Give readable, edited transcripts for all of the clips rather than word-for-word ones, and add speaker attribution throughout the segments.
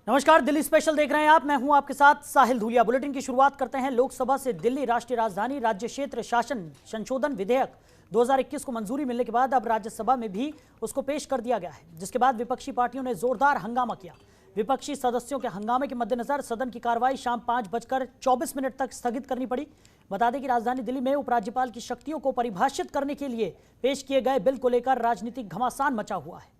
Speaker 1: नमस्कार, दिल्ली स्पेशल देख रहे हैं आप। मैं हूं आपके साथ साहिल धूलिया। बुलेटिन की शुरुआत करते हैं लोकसभा से। दिल्ली राष्ट्रीय राजधानी राज्य क्षेत्र शासन संशोधन विधेयक 2021 को मंजूरी मिलने के बाद अब राज्यसभा में भी उसको पेश कर दिया गया है, जिसके बाद विपक्षी पार्टियों ने जोरदार हंगामा किया। विपक्षी सदस्यों के हंगामे के मद्देनजर सदन की कार्रवाई शाम 5:24 तक स्थगित करनी पड़ी। बता दें कि राजधानी दिल्ली में उपराज्यपाल की शक्तियों को परिभाषित करने के लिए पेश किए गए बिल को लेकर राजनीतिक घमासान मचा हुआ है।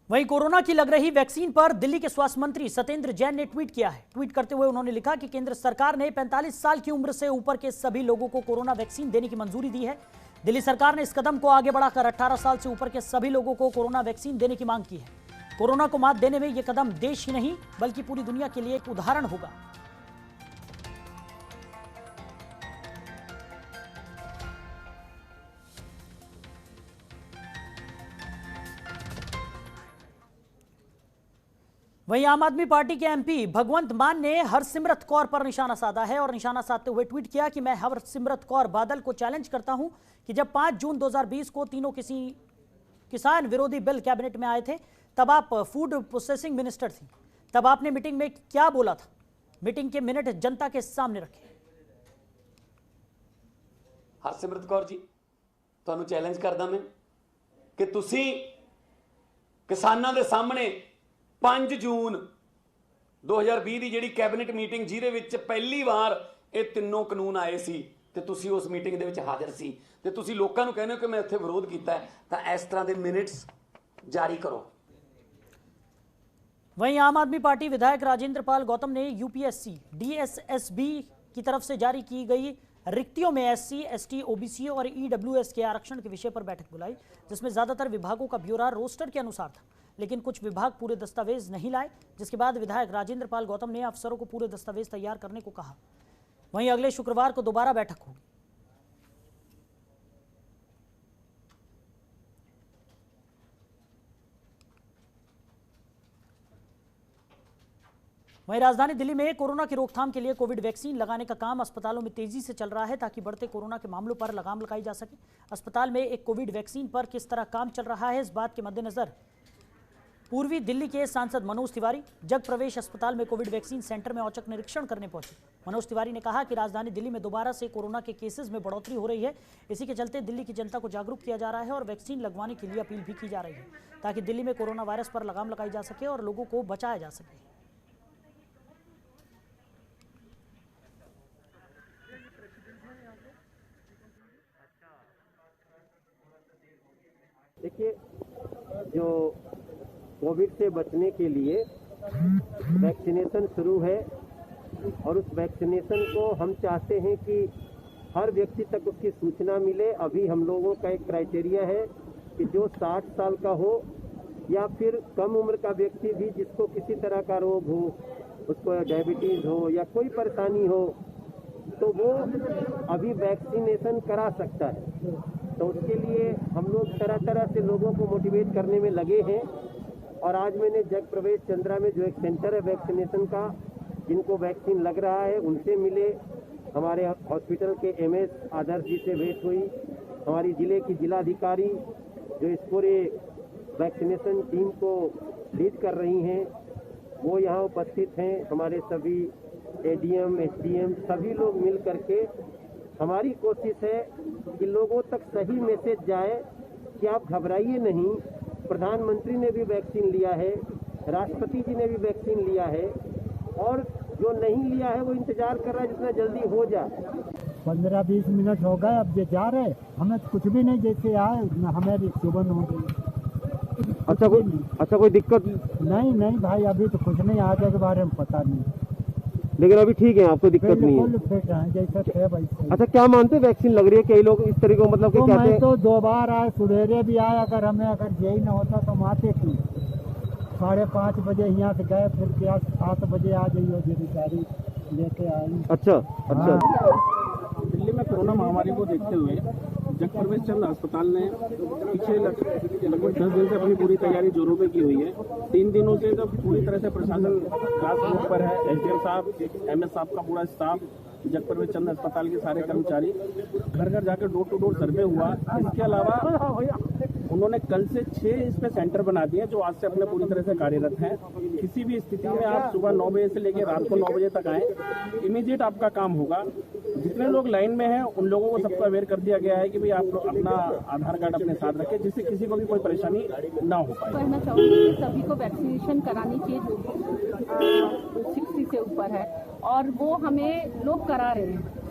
Speaker 1: वहीं कोरोना की लग रही वैक्सीन पर दिल्ली के स्वास्थ्य मंत्री सत्येंद्र जैन ने ट्वीट किया है। ट्वीट करते हुए उन्होंने लिखा कि केंद्र सरकार ने 45 साल की उम्र से ऊपर के सभी लोगों को कोरोना वैक्सीन देने की मंजूरी दी है। दिल्ली सरकार ने इस कदम को आगे बढ़ाकर 18 साल से ऊपर के सभी लोगों को कोरोना वैक्सीन देने की मांग की है। कोरोना को मात देने में यह कदम देश ही नहीं बल्कि पूरी दुनिया के लिए एक उदाहरण होगा। वहीं आम आदमी पार्टी के एमपी भगवंत मान ने हरसिमरत कौर पर निशाना साधा है और निशाना साधते हुए ट्वीट किया कि मैं हरसिमरत कौर बादल को चैलेंज करता हूं कि जब 5 जून 2020 को तीनों किसान विरोधी बिल कैबिनेट में आए थे, तब आप फूड प्रोसेसिंग मिनिस्टर थी। तब आपने मीटिंग में क्या बोला था? मीटिंग के मिनट जनता के सामने रखे।
Speaker 2: हरसिमरत कौर जी, तुहानू चैलेंज करदा मैं कि तुसी किसानां दे सामने 5 जून 2020 ਦੀ ਜਿਹੜੀ ਕੈਬਨਿਟ ਮੀਟਿੰਗ ਜਿਹਦੇ ਵਿੱਚ ਪਹਿਲੀ ਵਾਰ ਇਹ ਤਿੰਨੋਂ ਕਾਨੂੰਨ ਆਏ ਸੀ ਤੇ ਤੁਸੀਂ ਉਸ ਮੀਟਿੰਗ ਦੇ ਵਿੱਚ ਹਾਜ਼ਰ ਸੀ ਤੇ ਤੁਸੀਂ ਲੋਕਾਂ ਨੂੰ ਕਹਿੰਦੇ ਹੋ ਕਿ ਮੈਂ ਇੱਥੇ ਵਿਰੋਧ ਕੀਤਾ ਤਾਂ ਇਸ ਤਰ੍ਹਾਂ ਦੇ ਮਿੰਟਸ ਜਾਰੀ ਕਰੋ।
Speaker 1: वहीं आम आदमी पार्टी विधायक राजेंद्र पाल गौतम ने यूपीएससी डीएसएसबी की तरफ से जारी की गई रिक्तियों में एससी, एसटी, ओबीसी और ईडब्ल्यूएस के आरक्षण के विषय पर बैठक बुलाई, जिसमें ज्यादातर विभागों का ब्यौरा रोस्टर के अनुसार था, लेकिन कुछ विभाग पूरे दस्तावेज नहीं लाए, जिसके बाद विधायक राजेंद्र पाल गौतम ने अफसरों को पूरे दस्तावेज तैयार करने को कहा। वहीं अगले शुक्रवार को दोबारा बैठक होगी। वहीं राजधानी दिल्ली में कोरोना की रोकथाम के लिए कोविड वैक्सीन लगाने का काम अस्पतालों में तेजी से चल रहा है, ताकि बढ़ते कोरोना के मामलों पर लगाम लगाई जा सके। अस्पताल में एक कोविड वैक्सीन पर किस तरह काम चल रहा है, इस बात के मद्देनजर पूर्वी दिल्ली के सांसद मनोज तिवारी जग प्रवेश अस्पताल में कोविड वैक्सीन सेंटर में औचक निरीक्षण करने पहुंचे। मनोज तिवारी ने कहा कि राजधानी दिल्ली में दोबारा से कोरोना के केसेस में बढ़ोतरी हो रही है। इसी के चलते दिल्ली की जनता को जागरूक किया जा रहा है और वैक्सीन लगवाने के लिए अपील भी की जा रही है, ताकि दिल्ली में कोरोना वायरस पर लगाम लगाई जा सके और लोगों को बचाया जा सके।
Speaker 3: देखिए, जो कोविड से बचने के लिए वैक्सीनेशन शुरू है और उस वैक्सीनेशन को हम चाहते हैं कि हर व्यक्ति तक उसकी सूचना मिले। अभी हम लोगों का एक क्राइटेरिया है कि जो 60 साल का हो या फिर कम उम्र का व्यक्ति भी जिसको किसी तरह का रोग हो, उसको डायबिटीज़ हो या कोई परेशानी हो, तो वो अभी वैक्सीनेशन करा सकता है। तो उसके लिए हम लोग तरह तरह से लोगों को मोटिवेट करने में लगे हैं और आज मैंने जग प्रवेश चंद्रा में जो एक सेंटर है वैक्सीनेशन का, जिनको वैक्सीन लग रहा है उनसे मिले। हमारे हॉस्पिटल के एमएस आदर्श जी से भेंट हुई। हमारी ज़िले की जिलाधिकारी जो इस पूरे वैक्सीनेशन टीम को लीड कर रही हैं, वो यहाँ उपस्थित हैं। हमारे सभी एडीएम, एसडीएम सभी लोग मिल करके हमारी कोशिश है कि लोगों तक सही मैसेज जाए कि आप घबराइए नहीं। प्रधानमंत्री ने भी वैक्सीन लिया है, राष्ट्रपति जी ने भी वैक्सीन लिया है और जो नहीं लिया है वो इंतजार कर रहा है जितना जल्दी हो जाए।
Speaker 4: 15-20 मिनट हो गए, अब ये जा रहे, हमें कुछ भी नहीं, जैसे आए हमें भी सुबह हो गई।
Speaker 3: अच्छा कोई दिक्कत
Speaker 4: नहीं भाई, अभी तो कुछ नहीं, आगे के बारे में पता नहीं,
Speaker 3: लेकिन अभी ठीक है, आपको दिक्कत नहीं है?
Speaker 4: फिट है जैसे थे वैसे।
Speaker 3: अच्छा, क्या मानते हैं वैक्सीन लग रही है? कई लोग इस तरीके को मतलब कि कहते हैं
Speaker 4: तो 2 बार आए, सवेरे भी आए, अगर यही न होता तो हम आते थी। 5:30 बजे यहाँ से गए, फिर क्या 7 बजे आ जाइए, मेरी गाड़ी लेके आई।
Speaker 3: अच्छा।
Speaker 5: दिल्ली में कोरोना महामारी को देखते हुए जगप्रवेश चंद अस्पताल ने पिछले लगभग 10 दिन से अपनी पूरी तैयारी जोरों पे की हुई है। 3 दिनों से जब पूरी तरह से प्रशासन ग्रासरूट पर है, एसडीएम साहब, एमएस साहब का पूरा स्टाफ, जगप्रवेश चंद अस्पताल के सारे कर्मचारी घर घर जाकर डोर टू डोर सर्वे हुआ। इसके अलावा उन्होंने कल से 6 इस पे सेंटर बना दिए जो आज से अपने पूरी तरह से कार्यरत हैं। किसी भी स्थिति में आप सुबह 9 बजे से लेकर रात को 9 बजे तक आएँ, इमीडिएट आपका काम होगा। जितने लोग लाइन में हैं उन लोगों को सबको अवेयर कर दिया गया है कि भाई आप लोग अपना आधार कार्ड अपने साथ रखें, जिससे किसी को भी कोई परेशानी ना हो पाए।
Speaker 6: कहना चाहूँगी कि सभी को वैक्सीनेशन करानी चाहिए जो 60 से ऊपर है, और वो हमें लोग करा रहे हैं।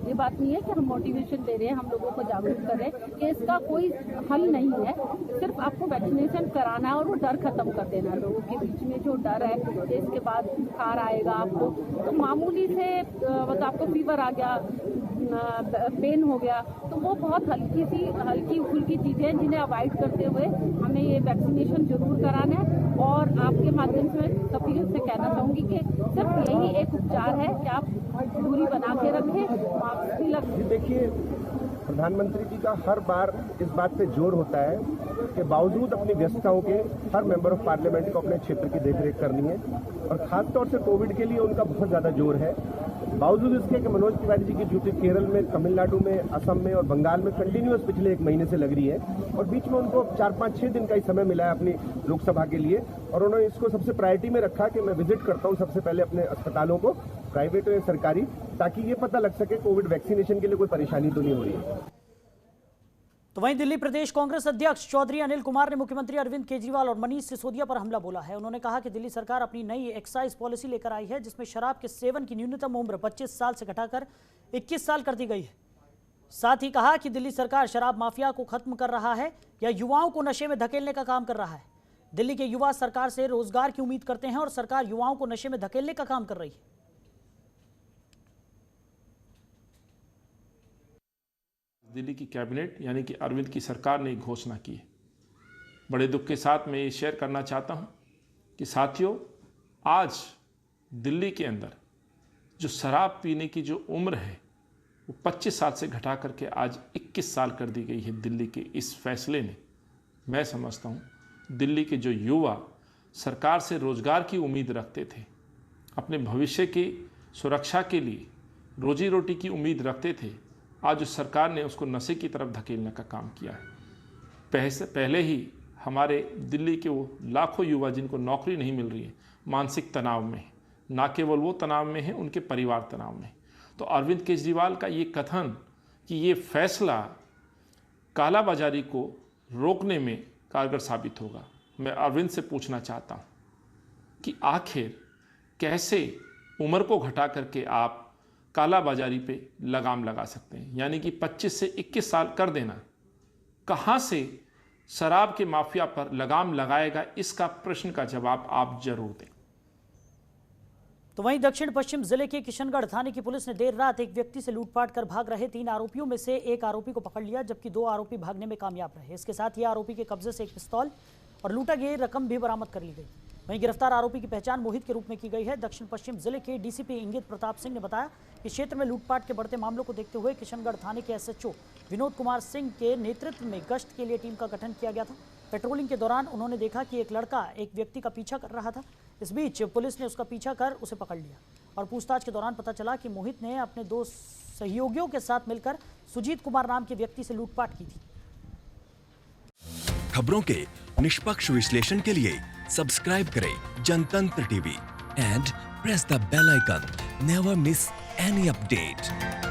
Speaker 6: ये बात नहीं है कि हम मोटिवेशन दे रहे हैं, हम लोगों को जागरूक कर रहे हैं कि इसका कोई हल नहीं है, सिर्फ आपको वैक्सीनेशन कराना है और वो डर खत्म कर देना है। लोगों के बीच में जो डर है कि इसके बाद बुखार आएगा आपको, तो मामूली से मतलब आपको फीवर आ गया, पेन हो गया, तो वो बहुत हल्की फुल्की चीज़ें हैं जिन्हें अवॉइड करते हुए हमें ये वैक्सीनेशन जरूर कराना है। और आपके माध्यम से सभी से कहना चाहूँगी कि सिर्फ यही एक उपचार है कि आप दूरी बना के रखें, मास्क भी लगाएं।
Speaker 3: देखिए, प्रधानमंत्री जी का हर बार इस बात पे जोर होता है कि बावजूद अपनी व्यस्तताओं के हर मेंबर ऑफ पार्लियामेंट को अपने क्षेत्र की देखरेख करनी है, और खासतौर से कोविड के लिए उनका बहुत ज़्यादा जोर है। बावजूद इसके कि मनोज तिवारी जी की ड्यूटी केरल में, तमिलनाडु में, असम में और बंगाल में कंटिन्यूअस पिछले 1 महीने से लग रही है, और बीच में उनको 4-5-6 दिन का ही समय मिला है अपनी लोकसभा के लिए, और उन्होंने इसको सबसे प्रायोरिटी में रखा कि मैं विजिट करता हूं सबसे पहले अपने अस्पतालों को, प्राइवेट और सरकारी, ताकि ये पता लग सके कोविड वैक्सीनेशन के लिए कोई परेशानी तो नहीं हो रही है।
Speaker 1: तो वहीं दिल्ली प्रदेश कांग्रेस अध्यक्ष चौधरी अनिल कुमार ने मुख्यमंत्री अरविंद केजरीवाल और मनीष सिसोदिया पर हमला बोला है। उन्होंने कहा कि दिल्ली सरकार अपनी नई एक्साइज पॉलिसी लेकर आई है जिसमें शराब के सेवन की न्यूनतम उम्र 25 साल से घटाकर 21 साल कर दी गई है। साथ ही कहा कि दिल्ली सरकार शराब माफिया को खत्म कर रहा है या युवाओं को नशे में धकेलने का काम कर रहा है। दिल्ली के युवा सरकार से रोजगार की उम्मीद करते हैं और सरकार युवाओं को नशे में धकेलने का काम कर रही है।
Speaker 7: दिल्ली की कैबिनेट यानी कि अरविंद की सरकार ने एक घोषणा की है। बड़े दुख के साथ मैं ये शेयर करना चाहता हूँ कि साथियों, आज दिल्ली के अंदर जो शराब पीने की जो उम्र है वो 25 साल से घटा करके आज 21 साल कर दी गई है। दिल्ली के इस फैसले ने, मैं समझता हूँ, दिल्ली के जो युवा सरकार से रोज़गार की उम्मीद रखते थे, अपने भविष्य की सुरक्षा के लिए रोजी रोटी की उम्मीद रखते थे, आज उस सरकार ने उसको नशे की तरफ धकेलने का काम किया है। पहले ही हमारे दिल्ली के वो लाखों युवा जिनको नौकरी नहीं मिल रही है, मानसिक तनाव में है, ना केवल वो तनाव में है, उनके परिवार तनाव में। तो अरविंद केजरीवाल का ये कथन कि ये फैसला कालाबाजारी को रोकने में कारगर साबित होगा, मैं अरविंद से पूछना चाहता हूँ कि आखिर कैसे उम्र को घटा करके आप कालाबाजारी पे लगाम लगा सकते हैं, यानी कि 25 से 21 साल कर देना कहाँ से शराब के माफिया पर लगाम लगाएगा, इसका प्रश्न का जवाब आप जरूर दें।
Speaker 1: तो वहीं दक्षिण पश्चिम जिले के किशनगढ़ थाने की पुलिस ने देर रात एक व्यक्ति से लूटपाट कर भाग रहे 3 आरोपियों में से एक आरोपी को पकड़ लिया, जबकि 2 आरोपी भागने में कामयाब रहे। इसके साथ ही आरोपी के कब्जे से एक पिस्तौल और लूटा गई रकम भी बरामद कर ली गई। वहीं गिरफ्तार आरोपी की पहचान मोहित के रूप में की गई है। दक्षिण पश्चिम जिले के डीसीपी इंगित प्रताप सिंह ने बताया कि क्षेत्र में लूटपाट के बढ़ते मामलों को देखते हुए किशनगढ़ थाने के एसएचओ विनोद कुमार सिंह के नेतृत्व में गश्त के लिए टीम का गठन किया गया था। पेट्रोलिंग के दौरान उन्होंने देखा कि एक लड़का एक व्यक्ति का पीछा कर रहा था। इस बीच पुलिस ने उसका पीछा कर उसे पकड़ लिया और पूछताछ के दौरान पता चला कि मोहित ने अपने 2 सहयोगियों के साथ मिलकर सुजीत कुमार नाम के व्यक्ति से लूटपाट की थी।
Speaker 8: खबरों के निष्पक्ष विश्लेषण के लिए सब्सक्राइब करें Jantantra TV and press the bell icon. Never miss any update.